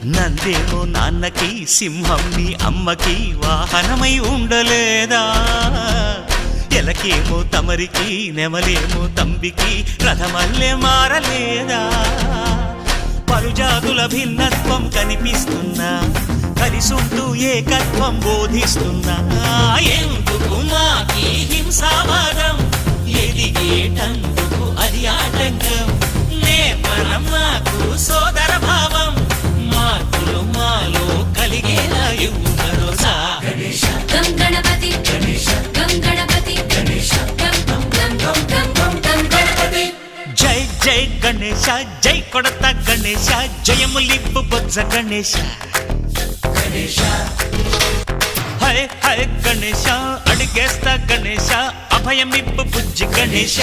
నందేమో నాన్నకి సింహం నీ అమ్మకి వాహనమై ఉండలేదా ఎలకేమో తమరికి నెమలేమో తంబికి రథమల్లే మారలేదా పలుజాతుల భిన్నత్వం కనిపిస్తున్నా కలిసుంటూ ఏకత్వం బోధిస్తున్నా ఎందుకు మాకి హింసావాదం ఎదిగేటందుకు అది ఆటంకం నేపరం మాకు సోదర భావం మార్పులు మాలో కలిగేలా ఇవ్వు భరోసా గం గణపతి గం గణపతి గం గం గం గం గం గణపతి జై జై గణేశ జై కొడత గణేశ జయములిప్పు బొజ్జ గణేశ హై హై గణేశ అడిగేస్తా గణేశ అభయమిప్పు బుజ్జి గణేశ